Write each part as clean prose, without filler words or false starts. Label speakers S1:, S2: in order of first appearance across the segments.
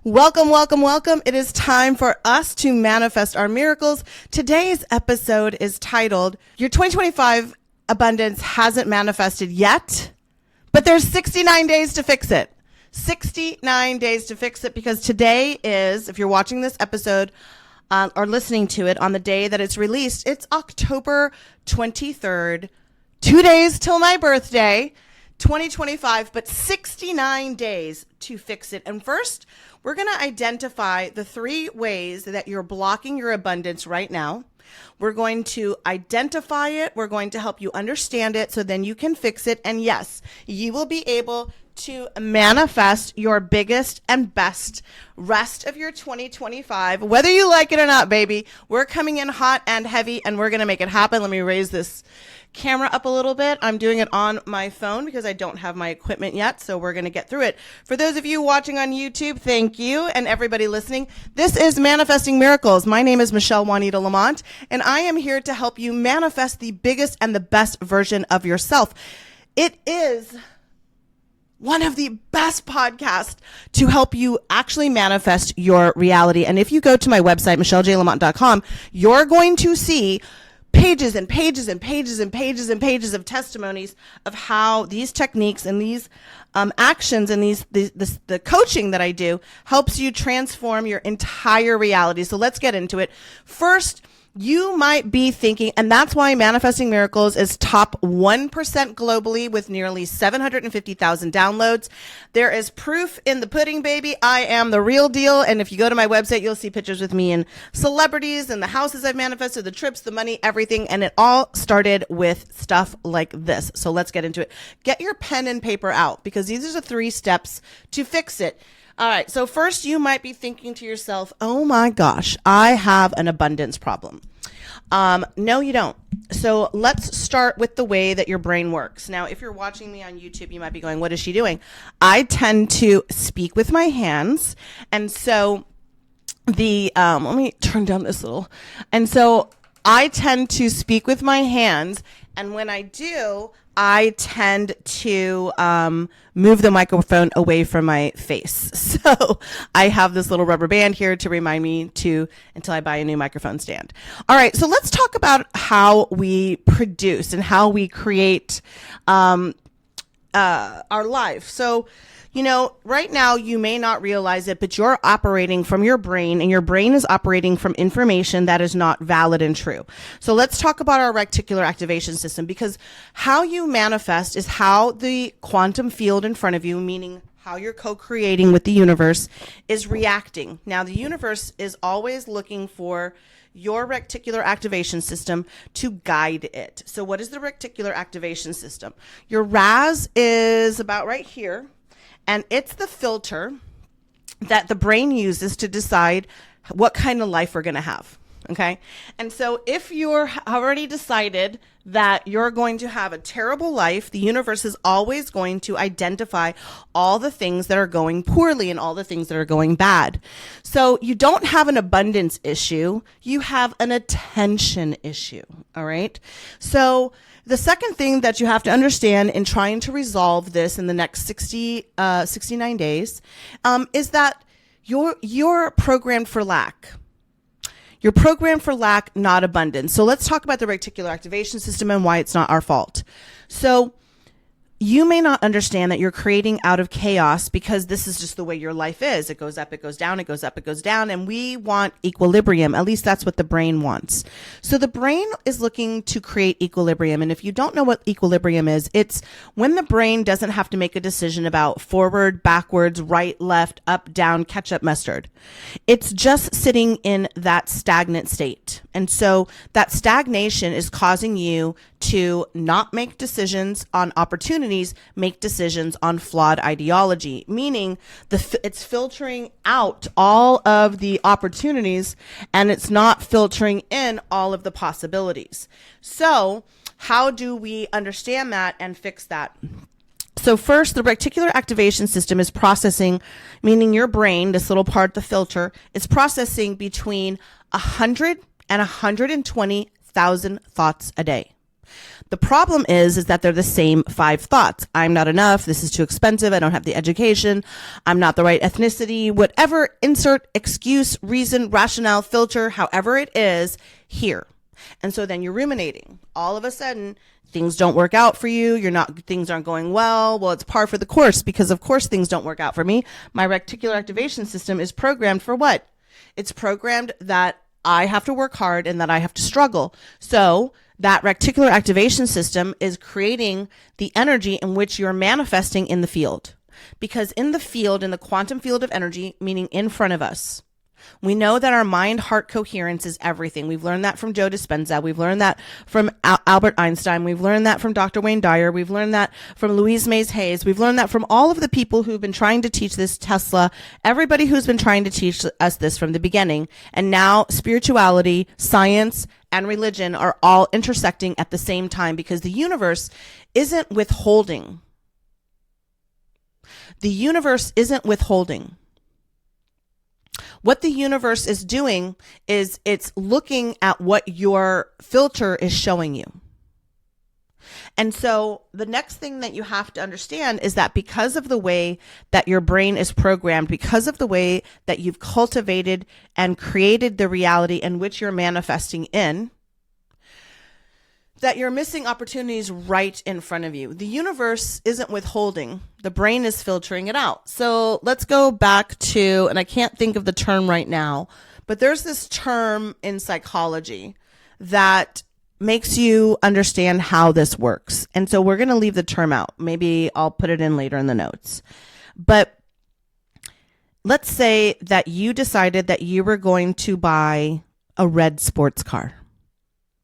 S1: Welcome, welcome, welcome. It is time for us to manifest our miracles. Today's episode is titled, Your 2025 Abundance Hasn't Manifested Yet, but there's 69 days to fix it. 69 days to fix it, because today is, if you're watching this episode or listening to it on the day that it's released, it's October 23rd, 2 days till my birthday, 2025, but 69 days to fix it. And first, we're going to identify the 3 ways that you're blocking your abundance right now. We're going to identify it. We're going to help you understand it so then you can fix it. And yes, you will be able to manifest your biggest and best rest of your 2025, whether you like it or not, baby. We're coming in hot and heavy, and we're going to make it happen. Let me raise this camera up a little bit. I'm doing it on my phone because I don't have my equipment yet, so we're going to get through it. For those of you watching on YouTube, thank you, and everybody listening. This is Manifesting Miracles. My name is Michelle Juanita Lamont, and I am here to help you manifest the biggest and the best version of yourself. It is one of the best podcasts to help you actually manifest your reality. And if you go to my website, michellejlamont.com, you're going to see pages and pages and pages and pages and pages of testimonies of how these techniques and these actions and the coaching that I do helps you transform your entire reality. So let's get into it. First, you might be thinking, and that's why Manifesting Miracles is top 1% globally with nearly 750,000 downloads. There is proof in the pudding, baby. I am the real deal. And if you go to my website, you'll see pictures with me and celebrities and the houses I've manifested, the trips, the money, everything. And it all started with stuff like this. So let's get into it. Get your pen and paper out, because these are the 3 steps to fix it. All right. So first, you might be thinking to yourself, oh my gosh, I have an abundance problem. No, you don't. So let's start with the way that your brain works. Now, if you're watching me on YouTube, you might be going, what is she doing? I tend to speak with my hands. And so let me turn down this little. And so I tend to speak with my hands. And when I do, I tend to move the microphone away from my face. So I have this little rubber band here to remind me until I buy a new microphone stand. All right, so let's talk about how we produce and how we create our life. So, right now you may not realize it, but you're operating from your brain, and your brain is operating from information that is not valid and true. So let's talk about our reticular activation system, because how you manifest is how the quantum field in front of you, meaning how you're co-creating with the universe, is reacting. Now, the universe is always looking for your reticular activation system to guide it. So what is the reticular activation system? Your RAS is about right here. And it's the filter that the brain uses to decide what kind of life we're going to have. Okay. And so if you're already decided that you're going to have a terrible life, the universe is always going to identify all the things that are going poorly and all the things that are going bad. So you don't have an abundance issue. You have an attention issue. All right. So the second thing that you have to understand in trying to resolve this in the next 69 days is that you're programmed for lack. You're programmed for lack, not abundance. So let's talk about the reticular activation system and why it's not our fault. So you may not understand that you're creating out of chaos, because this is just the way your life is. It goes up, it goes down, it goes up, it goes down, and we want equilibrium. At least that's what the brain wants. So the brain is looking to create equilibrium. And if you don't know what equilibrium is, it's when the brain doesn't have to make a decision about forward, backwards, right, left, up, down, ketchup, mustard. It's just sitting in that stagnant state. And so that stagnation is causing you to not make decisions on opportunities, make decisions on flawed ideology, meaning it's filtering out all of the opportunities and it's not filtering in all of the possibilities. So how do we understand that and fix that? So first, the reticular activation system is processing, meaning your brain, this little part, the filter, is processing between 100 and 120,000 thoughts a day. The problem is that they're the same 5 thoughts. I'm not enough. This is too expensive. I don't have the education. I'm not the right ethnicity, whatever, insert excuse, reason, rationale, filter, however it is here. And so then you're ruminating. All of a sudden, things don't work out for you. Things aren't going well. Well, it's par for the course, because of course things don't work out for me. My reticular activation system is programmed for what? It's programmed that I have to work hard and that I have to struggle. So that reticular activation system is creating the energy in which you're manifesting in the field. Because in the field, in the quantum field of energy, meaning in front of us, we know that our mind-heart coherence is everything. We've learned that from Joe Dispenza. We've learned that from Albert Einstein. We've learned that from Dr. Wayne Dyer. We've learned that from Louise Mays Hayes. We've learned that from all of the people who've been trying to teach this, Tesla, everybody who's been trying to teach us this from the beginning. And now spirituality, science, and religion are all intersecting at the same time, because the universe isn't withholding. The universe isn't withholding. What the universe is doing is it's looking at what your filter is showing you. And so the next thing that you have to understand is that because of the way that your brain is programmed, because of the way that you've cultivated and created the reality in which you're manifesting in, that you're missing opportunities right in front of you. The universe isn't withholding. The brain is filtering it out. So let's go back to, and I can't think of the term right now, but there's this term in psychology that makes you understand how this works. And so we're going to leave the term out. Maybe I'll put it in later in the notes. But let's say that you decided that you were going to buy a red sports car.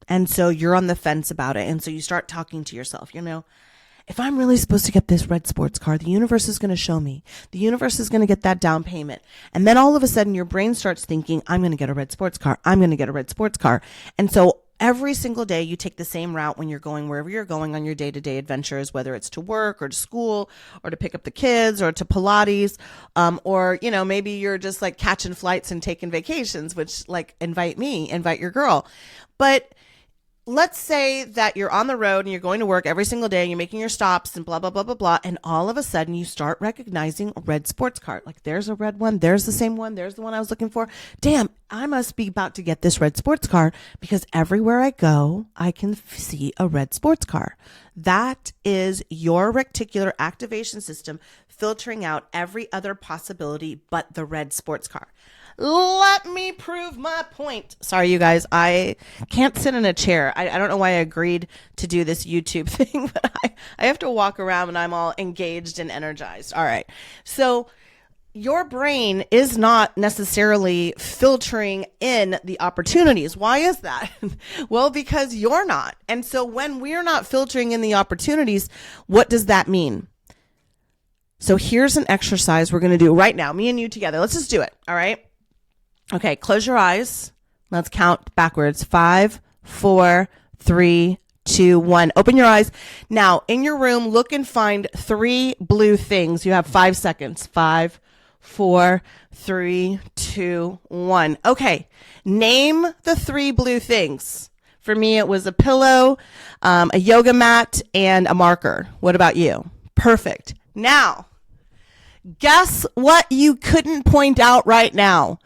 S1: And so you're on the fence about it. And so you start talking to yourself, if I'm really supposed to get this red sports car, the universe is going to show me. The universe is going to get that down payment. And then all of a sudden your brain starts thinking, I'm going to get a red sports car. I'm going to get a red sports car. And so every single day you take the same route when you're going wherever you're going on your day-to-day adventures, whether it's to work or to school or to pick up the kids or to Pilates, or, maybe you're just like catching flights and taking vacations, which like invite your girl. But let's say that you're on the road and you're going to work every single day and you're making your stops and blah, blah, blah, blah, blah. And all of a sudden you start recognizing a red sports car. Like there's a red one. There's the same one. There's the one I was looking for. Damn, I must be about to get this red sports car, because everywhere I go, I can see a red sports car. That is your reticular activation system filtering out every other possibility but the red sports car. Let me prove my point. Sorry, you guys. I can't sit in a chair. I don't know why I agreed to do this YouTube thing, but I have to walk around and I'm all engaged and energized. All right. So your brain is not necessarily filtering in the opportunities. Why is that? Well, because you're not. And so when we're not filtering in the opportunities, what does that mean? So here's an exercise we're going to do right now, me and you together. Let's just do it. All right. Okay, close your eyes. Let's count backwards. 5, 4, 3, 2, 1. Open your eyes. Now, in your room, look and find 3 blue things. You have 5 seconds. 5, 4, 3, 2, 1. Okay, name the 3 blue things. For me, it was a pillow, a yoga mat, and a marker. What about you? Perfect. Now, guess what you couldn't point out right now?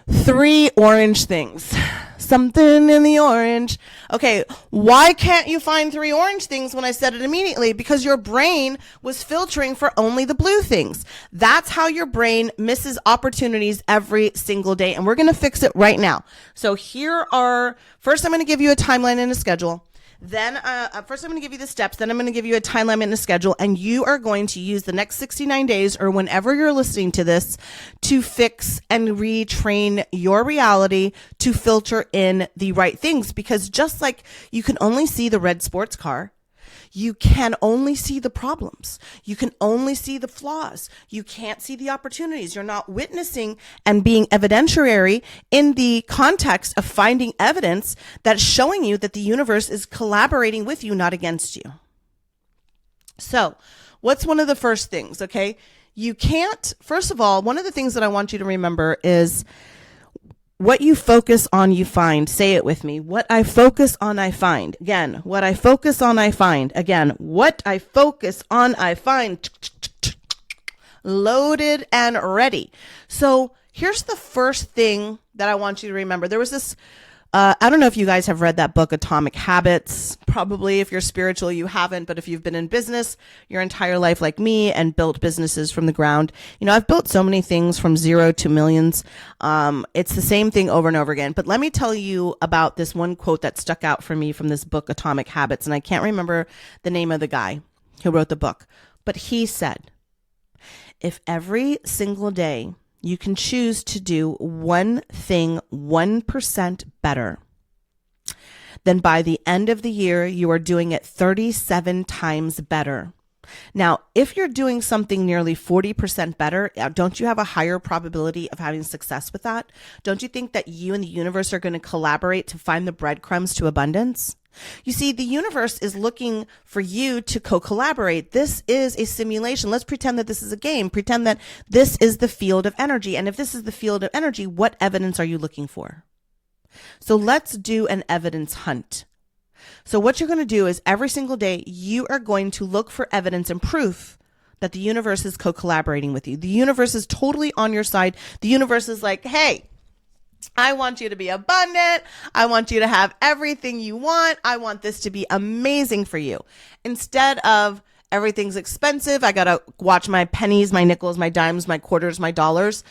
S1: 3 orange things. Something in the orange. Okay, why can't you find 3 orange things when I said it immediately? Because your brain was filtering for only the blue things. That's how your brain misses opportunities every single day. And we're going to fix it right now. So first I'm going to give you a timeline and a schedule. Then first I'm going to give you the steps. Then I'm going to give you a timeline and a schedule. And you are going to use the next 69 days or whenever you're listening to this to fix and retrain your reality to filter in the right things. Because just like you can only see the red sports car, you can only see the problems. You can only see the flaws. You can't see the opportunities. You're not witnessing and being evidentiary in the context of finding evidence that's showing you that the universe is collaborating with you, not against you. So what's one of the first things? Okay. First of all, one of the things that I want you to remember is what you focus on, you find. Say it with me. What I focus on, I find. Again, what I focus on, I find. Again, what I focus on, I find. Loaded and ready. So here's the first thing that I want you to remember. There was this, I don't know if you guys have read that book, Atomic Habits. Probably if you're spiritual, you haven't. But if you've been in business your entire life like me and built businesses from the ground, I've built so many things from zero to millions. It's the same thing over and over again. But let me tell you about this one quote that stuck out for me from this book, Atomic Habits. And I can't remember the name of the guy who wrote the book. But he said, if every single day you can choose to do one thing 1% better, then by the end of the year, you are doing it 37 times better. Now, if you're doing something nearly 40% better, don't you have a higher probability of having success with that? Don't you think that you and the universe are going to collaborate to find the breadcrumbs to abundance? You see, the universe is looking for you to co-collaborate. This is a simulation. Let's pretend that this is a game. Pretend that this is the field of energy. And if this is the field of energy, what evidence are you looking for? So let's do an evidence hunt. So what you're going to do is every single day, you are going to look for evidence and proof that the universe is co-collaborating with you. The universe is totally on your side. The universe is like, hey, I want you to be abundant. I want you to have everything you want. I want this to be amazing for you. Instead of everything's expensive, I got to watch my pennies, my nickels, my dimes, my quarters, my dollars.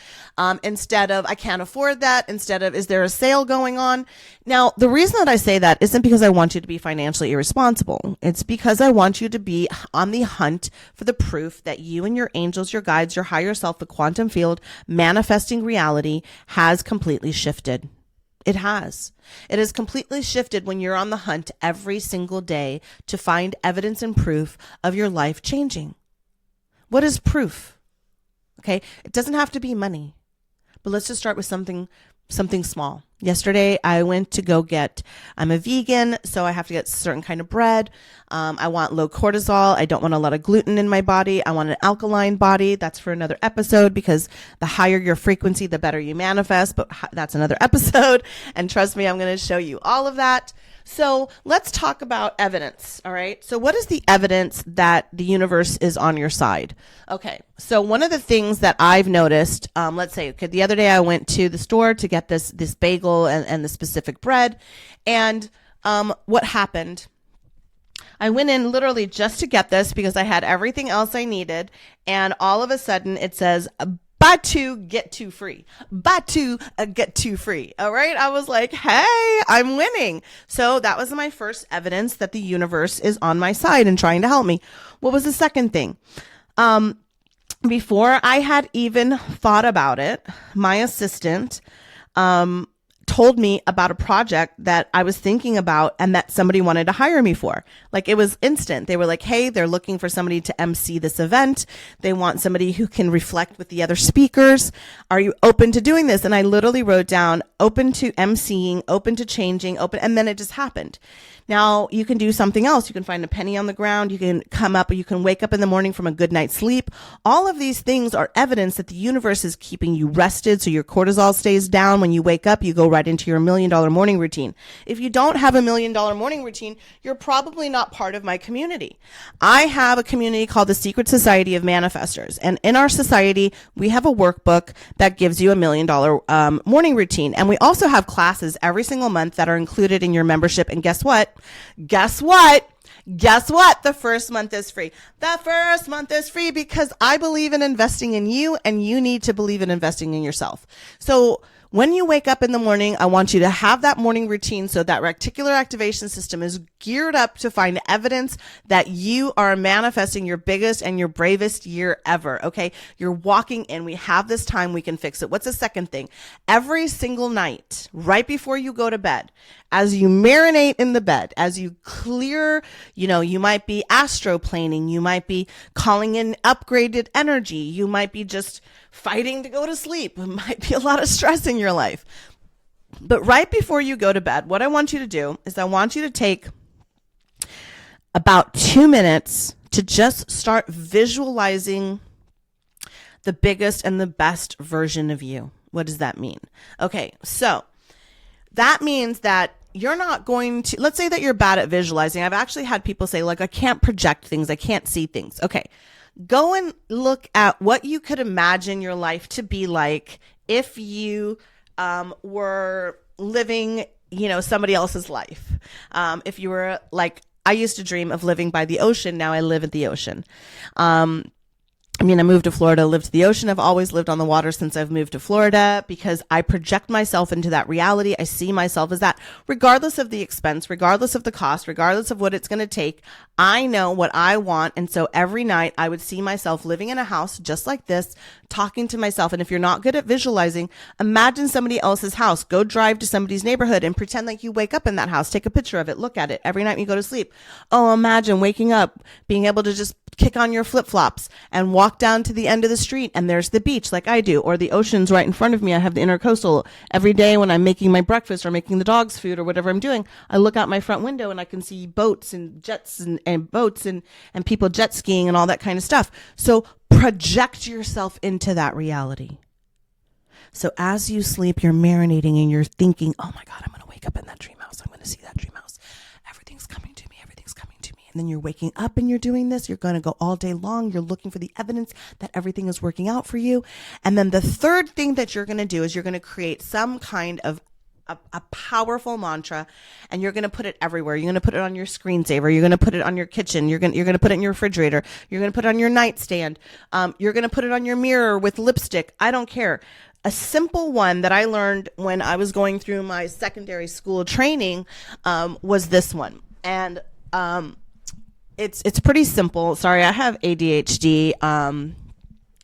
S1: Instead of I can't afford that. Instead of is there a sale going on? Now, the reason that I say that isn't because I want you to be financially irresponsible. It's because I want you to be on the hunt for the proof that you and your angels, your guides, your higher self, the quantum field, manifesting reality has completely shifted. It has. It has completely shifted when you're on the hunt every single day to find evidence and proof of your life changing. What is proof? Okay, it doesn't have to be money, but let's just start with something small. Yesterday, I went to go I'm a vegan, so I have to get a certain kind of bread. I want low cortisol. I don't want a lot of gluten in my body. I want an alkaline body. That's for another episode because the higher your frequency, the better you manifest. But that's another episode. And trust me, I'm going to show you all of that. So let's talk about evidence. All right. So what is the evidence that the universe is on your side? Okay. So one of the things that I've noticed, let's say, okay, the other day I went to the store to get this bagel and the specific bread. And what happened? I went in literally just to get this because I had everything else I needed. And all of a sudden it says, buy two, get two free. Buy two, get two free. All right. I was like, hey, I'm winning. So that was my first evidence that the universe is on my side and trying to help me. What was the second thing? Before I had even thought about it, my assistant, told me about a project that I was thinking about and that somebody wanted to hire me for. Like it was instant. They were like, hey, they're looking for somebody to MC this event. They want somebody who can reflect with the other speakers. Are you open to doing this? And I literally wrote down open to MCing, open to changing, open. And then it just happened. Now you can do something else. You can find a penny on the ground. You can come up or you can wake up in the morning from a good night's sleep. All of these things are evidence that the universe is keeping you rested. So your cortisol stays down. When you wake up, you go right into your $1 million morning routine. If you don't have a $1 million morning routine, you're probably not part of my community. I have a community called the Secret Society of Manifestors. And in our society, we have a workbook that gives you $1 million morning routine. And we also have classes every single month that are included in your membership. And guess what? Guess what? The first month is free. The first month is free because I believe in investing in you and you need to believe in investing in yourself. So when you wake up in the morning, I want you to have that morning routine so that reticular activation system is geared up to find evidence that you are manifesting your biggest and your bravest year ever. Okay. You're walking in. We have this time. We can fix it. What's the second thing? Every single night, right before you go to bed, as you marinate in the bed, as you clear, you might be astroplaning. You might be calling in upgraded energy. You might be just fighting to go to sleep. It might be a lot of stress in your life. But right before you go to bed, what I want you to do is I want you to take about 2 minutes to just start visualizing the biggest and the best version of you. What does that mean? Okay, so that means that you're not going to, let's say that you're bad at visualizing. I've actually had people say, like, I can't project things. I can't see things. Okay. Go and look at what you could imagine your life to be like if you were living, somebody else's life. If you were like, I used to dream of living by the ocean. Now I live at the ocean. I moved to Florida, lived to the ocean. I've always lived on the water since I've moved to Florida because I project myself into that reality. I see myself as that, regardless of the expense, regardless of the cost, regardless of what it's going to take. I know what I want. And so every night I would see myself living in a house just like this, talking to myself. And if you're not good at visualizing, imagine somebody else's house. Go drive to somebody's neighborhood and pretend like you wake up in that house. Take a picture of it. Look at it every night when you go to sleep. Oh, imagine waking up, being able to just kick on your flip-flops and walk down to the end of the street and there's the beach like I do, or the ocean's right in front of me. I have the intercoastal. Every day when I'm making my breakfast or making the dog's food or whatever I'm doing, I look out my front window and I can see boats and jets and boats and people jet skiing and all that kind of stuff. So project yourself into that reality. So as you sleep, you're marinating and you're thinking, oh my God, I'm going to wake up in that dream house. I'm going to see that dream house. Everything's coming to me. Everything's coming to me. And then you're waking up and you're doing this. You're going to go all day long. You're looking for the evidence that everything is working out for you. And then the third thing that you're going to do is you're going to create some kind of a powerful mantra, and you're going to put it everywhere. You're going to put it on your screensaver. You're going to put it on your kitchen. You're going to put it in your refrigerator. You're going to put it on your nightstand. You're going to put it on your mirror with lipstick. I don't care. A simple one that I learned when I was going through my secondary school training was this one. And it's pretty simple. Sorry, I have ADHD.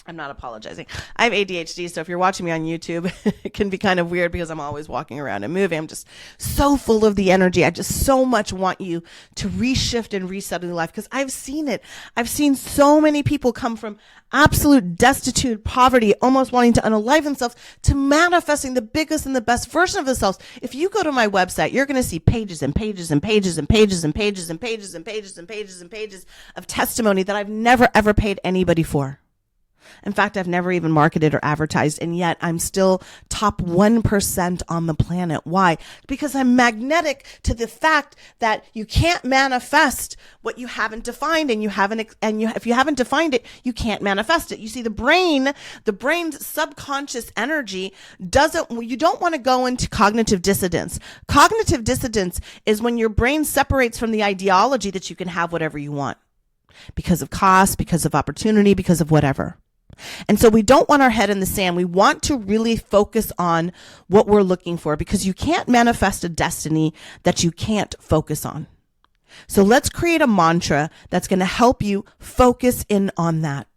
S1: I'm not apologizing. I have ADHD, so if you're watching me on YouTube, it can be kind of weird because I'm always walking around and moving. I'm just so full of the energy. I just so much want you to reshift and reset in your life because I've seen it. I've seen so many people come from absolute destitute poverty, almost wanting to unalive themselves, to manifesting the biggest and the best version of themselves. If you go to my website, you're going to see pages and pages and pages and pages and pages and pages and pages and pages and pages of testimony that I've never, ever paid anybody for. In fact, I've never even marketed or advertised, and yet I'm still top 1% on the planet. Why? Because I'm magnetic to the fact that you can't manifest what you haven't defined, and if you haven't defined it, you can't manifest it. You see, the brain's subconscious energy you don't want to go into cognitive dissonance. Cognitive dissonance is when your brain separates from the ideology that you can have whatever you want because of cost, because of opportunity, because of whatever. And so we don't want our head in the sand. We want to really focus on what we're looking for because you can't manifest a destiny that you can't focus on. So let's create a mantra that's going to help you focus in on that.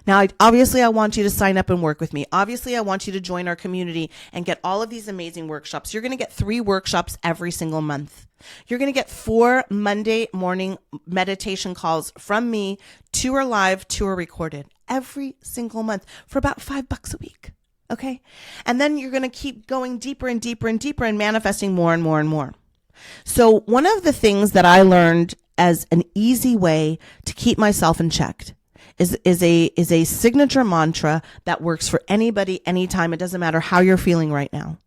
S1: Now, obviously, I want you to sign up and work with me. Obviously, I want you to join our community and get all of these amazing workshops. You're going to get 3 workshops every single month. You're going to get 4 Monday morning meditation calls from me. 2 are live, 2 are recorded every single month for about $5 a week. Okay. And then you're going to keep going deeper and deeper and deeper and manifesting more and more and more. So one of the things that I learned as an easy way to keep myself in check is a signature mantra that works for anybody, anytime. It doesn't matter how you're feeling right now.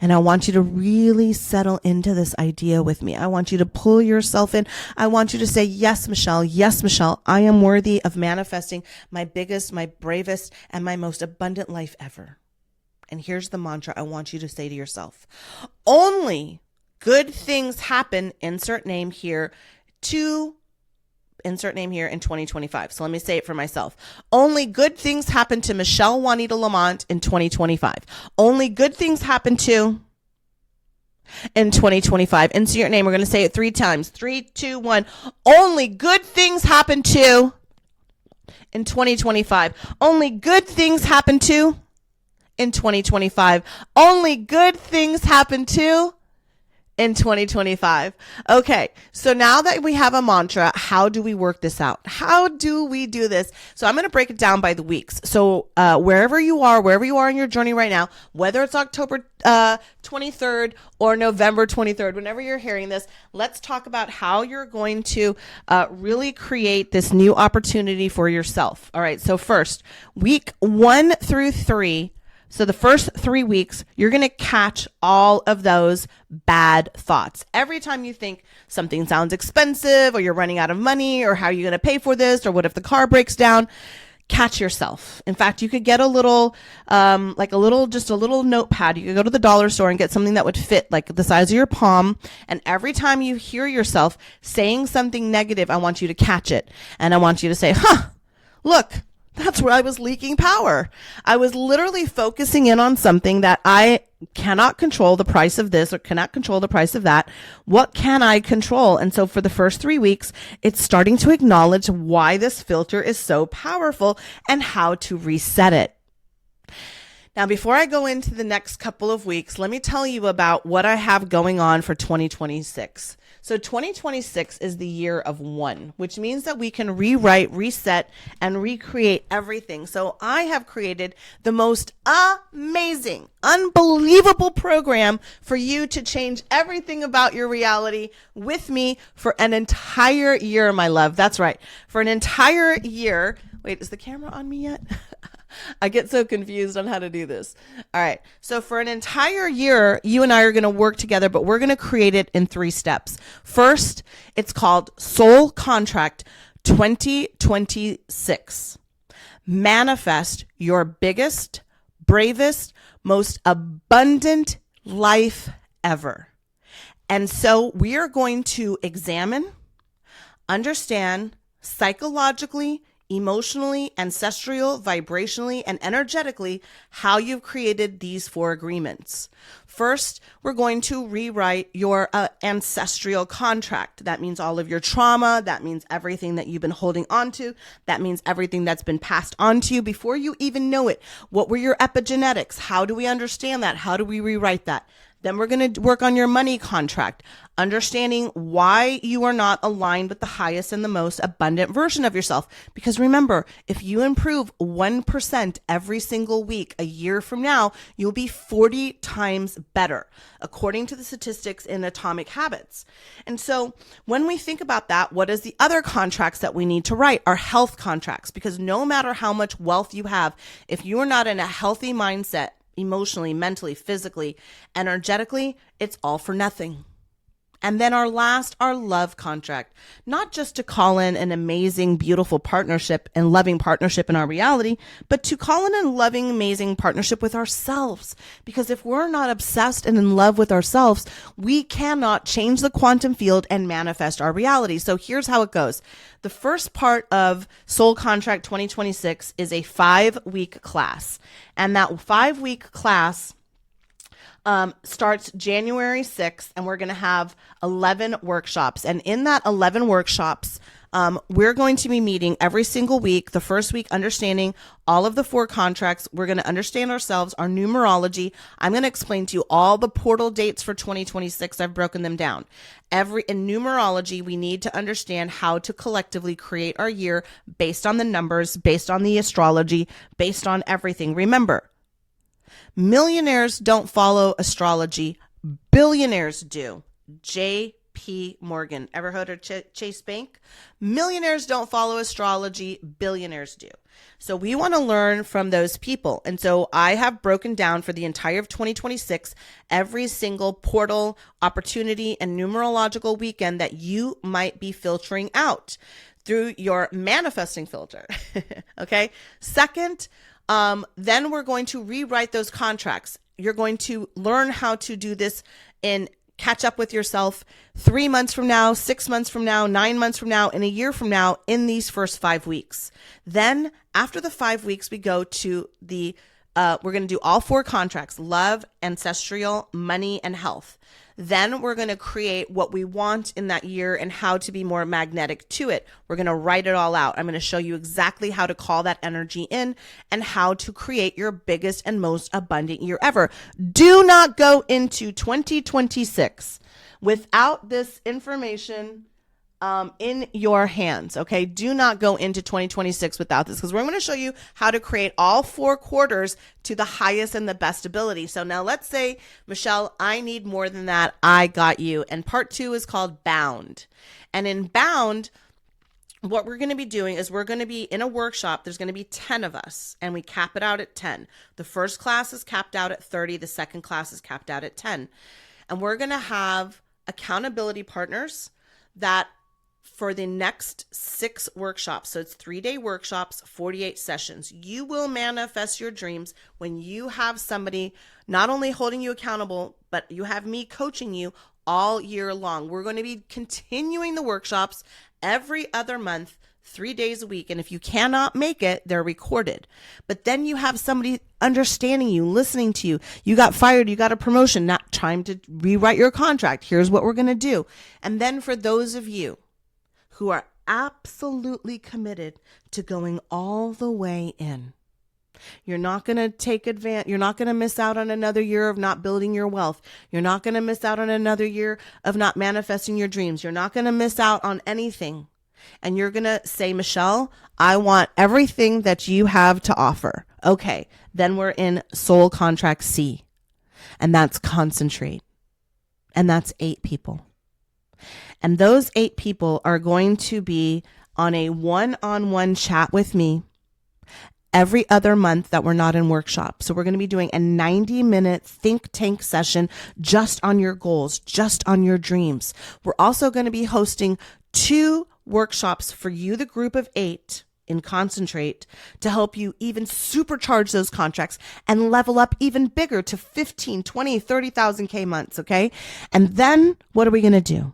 S1: And I want you to really settle into this idea with me. I want you to pull yourself in. I want you to say, yes, Michelle, I am worthy of manifesting my biggest, my bravest, and my most abundant life ever. And here's the mantra I want you to say to yourself. Only good things happen, insert name here, insert name here in 2025. So let me say it for myself. Only good things happen to Michelle Juanita Lamont in 2025. Only good things happen to in 2025. Insert your name. We're going to say it 3 times. 3, 2, 1. Only good things happen to in 2025. Only good things happen to in 2025. Only good things happen to in 2025. Okay, so now that we have a mantra, how do we work this out? How do we do this? So I'm going to break it down by the weeks. So wherever you are in your journey right now, whether it's October 23rd or November 23rd, whenever you're hearing this, let's talk about how you're going to really create this new opportunity for yourself. All right, so first, week 1 through 3, So the first 3 weeks, you're going to catch all of those bad thoughts. Every time you think something sounds expensive, or you're running out of money, or how are you going to pay for this, or what if the car breaks down, catch yourself. In fact, you could get a little, just a little notepad. You could go to the dollar store and get something that would fit like the size of your palm. And every time you hear yourself saying something negative, I want you to catch it. And I want you to say, look, that's where I was leaking power. I was literally focusing in on something that I cannot control the price of this or cannot control the price of that. What can I control? And so for the first 3 weeks, it's starting to acknowledge why this filter is so powerful and how to reset it. Now, before I go into the next couple of weeks, let me tell you about what I have going on for 2026. So 2026 is the year of 1, which means that we can rewrite, reset, and recreate everything. So I have created the most amazing, unbelievable program for you to change everything about your reality with me for an entire year, my love. That's right. For an entire year. Wait, is the camera on me yet? I get so confused on how to do this. All right. So for an entire year, you and I are going to work together, but we're going to create it in 3 steps. First, it's called Soul Contract 2026. Manifest your biggest, bravest, most abundant life ever. And so we are going to examine, understand psychologically, emotionally, ancestral, vibrationally, and energetically how you've created these 4 agreements. First, we're going to rewrite your ancestral contract. That means all of your trauma. That means everything that you've been holding on to. That means everything that's been passed on to you before you even know it. What were your epigenetics? How do we understand that? How do we rewrite that? Then we're going to work on your money contract, understanding why you are not aligned with the highest and the most abundant version of yourself. Because remember, if you improve 1% every single week, a year from now, you'll be 40 times better, according to the statistics in Atomic Habits. And so when we think about that, what is the other contracts that we need to write? Our health contracts, because no matter how much wealth you have, if you are not in a healthy mindset, emotionally, mentally, physically, energetically, it's all for nothing. And then our love contract, not just to call in an amazing, beautiful partnership and loving partnership in our reality, but to call in a loving, amazing partnership with ourselves. Because if we're not obsessed and in love with ourselves, we cannot change the quantum field and manifest our reality. So here's how it goes. The first part of Soul Contract 2026 is a 5-week class. And that 5-week class starts January 6th, and we're going to have 11 workshops. And in that 11 workshops, we're going to be meeting every single week. The first week, understanding all of the 4 contracts. We're going to understand ourselves, our numerology. I'm going to explain to you all the portal dates for 2026. I've broken them down. In numerology, we need to understand how to collectively create our year based on the numbers, based on the astrology, based on everything. Remember, millionaires don't follow astrology. Billionaires do. J.P. Morgan. Ever heard of Chase Bank? Millionaires don't follow astrology. Billionaires do. So we want to learn from those people. And so I have broken down for the entire of 2026, every single portal, opportunity, and numerological weekend that you might be filtering out through your manifesting filter. Okay. Second, then we're going to rewrite those contracts. You're going to learn how to do this and catch up with yourself 3 months from now, 6 months from now, 9 months from now, and a year from now in these first 5 weeks. Then after the 5 weeks, we go to we're going to do all 4 contracts: love, ancestral, money, and health. Then we're going to create what we want in that year and how to be more magnetic to it. We're going to write it all out. I'm going to show you exactly how to call that energy in and how to create your biggest and most abundant year ever. Do not go into 2026 without this information in your hands. Okay. Do not go into 2026 without this, because we're going to show you how to create all 4 quarters to the highest and the best ability. So now let's say, Michelle, I need more than that. I got you. And part 2 is called Bound. And in Bound, what we're going to be doing is we're going to be in a workshop. There's going to be 10 of us, and we cap it out at 10. The first class is capped out at 30. The second class is capped out at 10. And we're going to have accountability partners that for the next 6 workshops. So it's 3-day workshops, 48 sessions. You will manifest your dreams when you have somebody not only holding you accountable, but you have me coaching you all year long. We're going to be continuing the workshops every other month, 3 days a week. And if you cannot make it, they're recorded. But then you have somebody understanding you, listening to you. You got fired, you got a promotion, not time to rewrite your contract. Here's what we're going to do. And then for those of you who are absolutely committed to going all the way in, you're not going to take advantage. You're not going to miss out on another year of not building your wealth. You're not going to miss out on another year of not manifesting your dreams. You're not going to miss out on anything. And you're going to say, Michelle, I want everything that you have to offer. Okay. Then we're in soul contract C, and that's concentrate. And that's 8 people. And those 8 people are going to be on a one-on-one chat with me every other month that we're not in workshop. So we're going to be doing a 90-minute think tank session just on your goals, just on your dreams. We're also going to be hosting 2 workshops for you, the group of 8 in Concentrate, to help you even supercharge those contracts and level up even bigger to 15, 20, 30,000 K months. Okay. And then what are we going to do?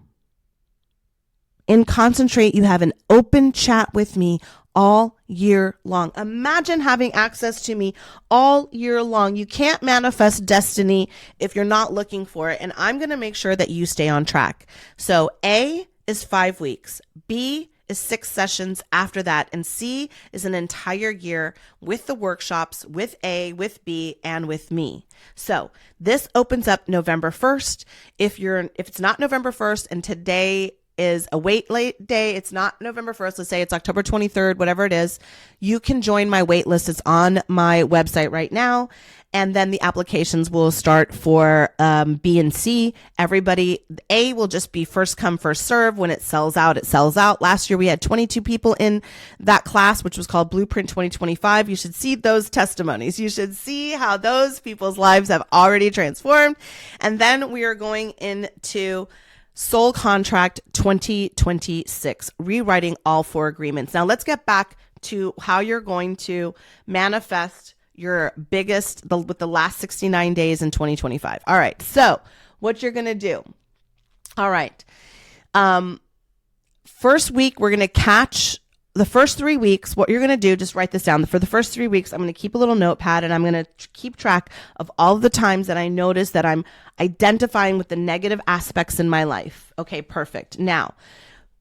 S1: In Concentrate, you have an open chat with me all year long. Imagine having access to me all year long. You can't manifest destiny if you're not looking for it. And I'm going to make sure that you stay on track. So A is 5 weeks. B is 6 sessions after that. And C is an entire year with the workshops, with A, with B, and with me. So this opens up November 1st. If it's not November 1st and today is a late day, it's not November 1st, let's say it's October 23rd, whatever it is, you can join my wait list. It's on my website right now. And then the applications will start for B and C. Everybody, A will just be first come, first serve. When it sells out, it sells out. Last year, we had 22 people in that class, which was called Blueprint 2025. You should see those testimonies. You should see how those people's lives have already transformed. And then we are going into Soul Contract 2026, rewriting all 4 agreements. Now let's get back to how you're going to manifest your biggest with the last 69 days in 2025. All right. So what you're going to do. All right. First week, we're going to catch the first 3 weeks. What you're going to do, just write this down. For the first 3 weeks, I'm going to keep a little notepad and I'm going to keep track of all of the times that I notice that I'm identifying with the negative aspects in my life. Okay, perfect. Now,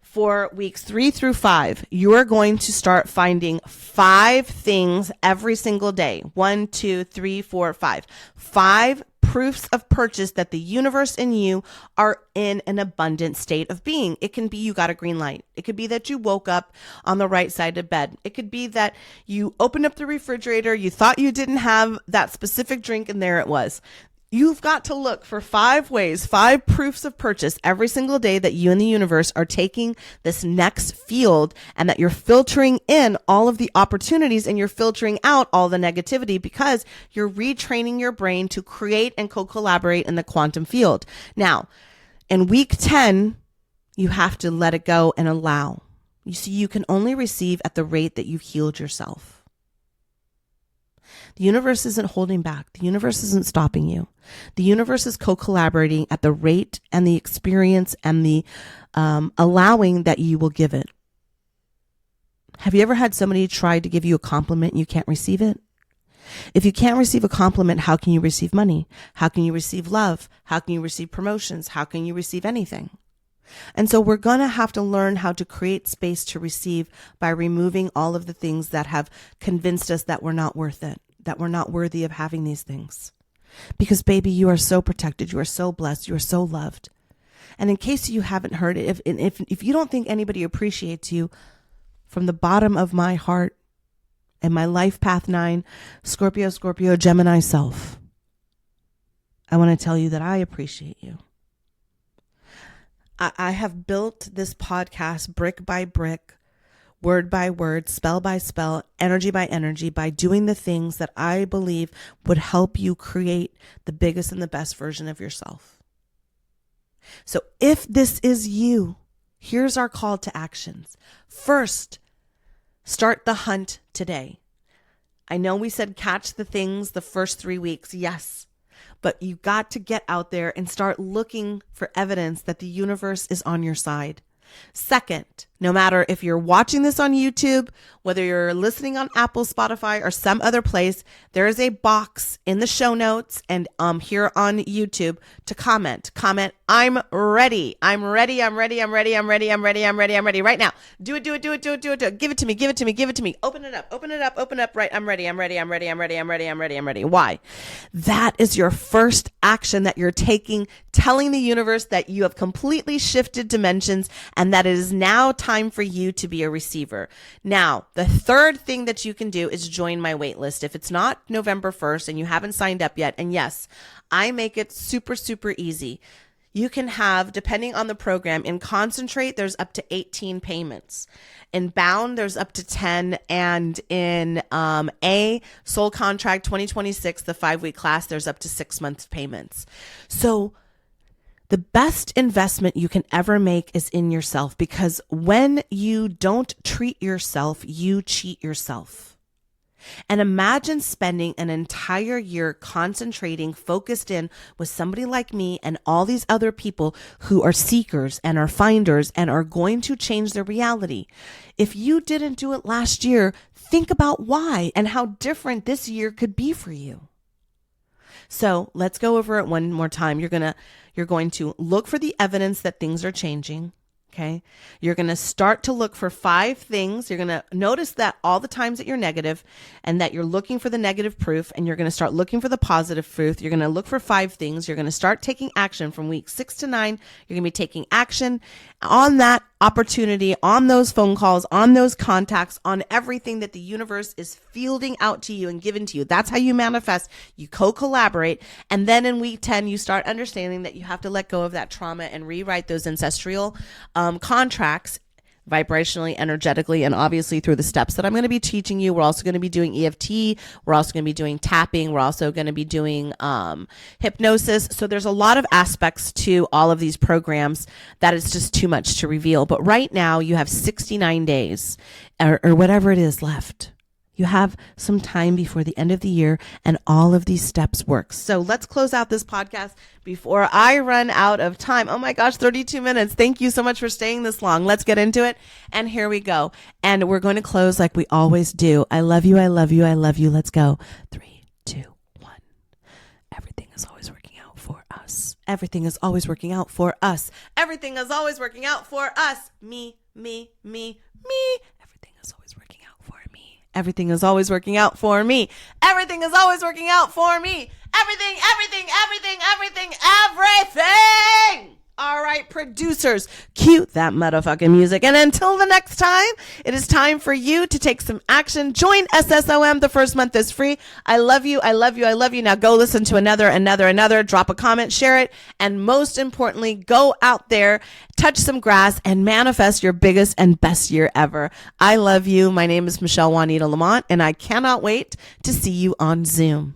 S1: for weeks 3 through 5, you're going to start finding 5 things every single day. 1, 2, 3, 4, 5. 5 proofs of purchase that the universe and you are in an abundant state of being. It can be you got a green light. It could be that you woke up on the right side of bed. It could be that you opened up the refrigerator, you thought you didn't have that specific drink, and there it was. You've got to look for 5 ways, 5 proofs of purchase every single day that you and the universe are taking this next field, and that you're filtering in all of the opportunities and you're filtering out all the negativity, because you're retraining your brain to create and co-collaborate in the quantum field. Now, in week 10, you have to let it go and allow. You see, you can only receive at the rate that you've healed yourself. The universe isn't holding back. The universe isn't stopping you. The universe is co-collaborating at the rate and the experience and the allowing that you will give it. Have you ever had somebody try to give you a compliment and you can't receive it? If you can't receive a compliment, how can you receive money? How can you receive love? How can you receive promotions? How can you receive anything? And so we're going to have to learn how to create space to receive by removing all of the things that have convinced us that we're not worth it, that we're not worthy of having these things. Because baby, you are so protected. You are so blessed. You are so loved. And in case you haven't heard it, if you don't think anybody appreciates you, from the bottom of my heart and my life path 9, Scorpio, Gemini self, I want to tell you that I appreciate you. I have built this podcast brick by brick word by word, spell by spell, energy by energy, by doing the things that I believe would help you create the biggest and the best version of yourself. So if this is you, here's our call to actions. First, start the hunt today. I know we said catch the things the first 3 weeks. Yes. But you got to get out there and start looking for evidence that the universe is on your side. Second, no matter if you're watching this on YouTube, whether you're listening on Apple, Spotify, or some other place, there is a box in the show notes and here on YouTube to comment. Comment, I'm ready. I'm ready. I'm ready. I'm ready. I'm ready. I'm ready. I'm ready. I'm ready right now. Do it. Do it. Do it. Do it. Do it. Do it. Give it to me. Give it to me. Give it to me. Open it up. Open it up. Open up. Right. I'm ready. I'm ready. I'm ready. I'm ready. I'm ready. I'm ready. I'm ready. Why? That is your first action that you're taking, telling the universe that you have completely shifted dimensions and that it is now time for you to be a receiver. Now, the third thing that you can do is join my wait list. If it's not November 1st and you haven't signed up yet, and yes, I make it super, super easy. You can have, depending on the program, in Concentrate, there's up to 18 payments. In Bound, there's up to 10. And in Soul Contract 2026, the 5-week class, there's up to 6 months payments. So the best investment you can ever make is in yourself, because when you don't treat yourself, you cheat yourself. And imagine spending an entire year concentrating, focused in with somebody like me and all these other people who are seekers and are finders and are going to change their reality. If you didn't do it last year, think about why and how different this year could be for you. So let's go over it one more time. You're going to look for the evidence that things are changing. Okay. You're going to start to look for 5 things. You're going to notice that all the times that you're negative and that you're looking for the negative proof, and you're going to start looking for the positive proof. You're going to look for 5 things. You're going to start taking action from week 6 to 9. You're going to be taking action on that opportunity, on those phone calls, on those contacts, on everything that the universe is fielding out to you and given to you. That's how you manifest. You co-collaborate. And then in week 10, you start understanding that you have to let go of that trauma and rewrite those ancestral contracts vibrationally, energetically, and obviously through the steps that I'm going to be teaching you. We're also going to be doing EFT. We're also going to be doing tapping. We're also going to be doing hypnosis. So there's a lot of aspects to all of these programs that it's just too much to reveal. But right now you have 69 days or whatever it is left. You have some time before the end of the year, and all of these steps work. So let's close out this podcast before I run out of time. Oh my gosh, 32 minutes. Thank you so much for staying this long. Let's get into it. And here we go. And we're going to close like we always do. I love you. I love you. I love you. Let's go. 3, 2, 1. Everything is always working out for us. Everything is always working out for us. Everything is always working out for us. Me, me, me, me. Everything is always working out for me. Everything is always working out for me. Everything is always working out for me. Everything, everything, everything, everything, everything. All right, producers, cue that motherfucking music. And until the next time, it is time for you to take some action. Join SSOM. The first month is free. I love you. I love you. I love you. Now go listen to another. Drop a comment, share it. And most importantly, go out there, touch some grass, and manifest your biggest and best year ever. I love you. My name is Michelle Juanita Lamont, and I cannot wait to see you on Zoom.